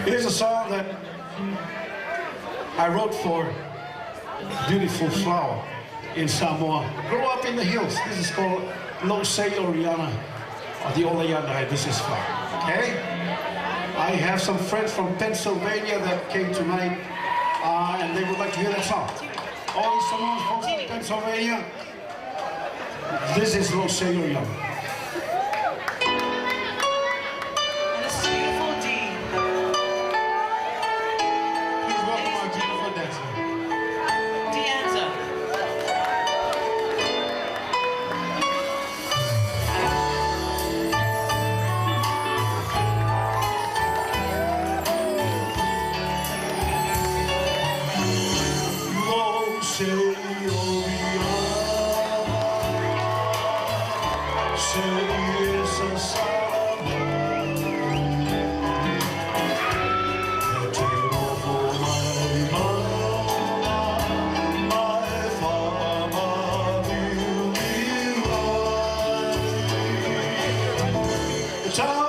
Here's a song that I wrote for beautiful flower in Samoa. Grew up in the hills. This is called Lo Se Oriana, or the Oleana hibiscus flower. Okay? I have some friends from Pennsylvania that came tonight, and they would like to hear that song. All the Samoan folks from Pennsylvania, this is Lo Se Oriana. Ciao!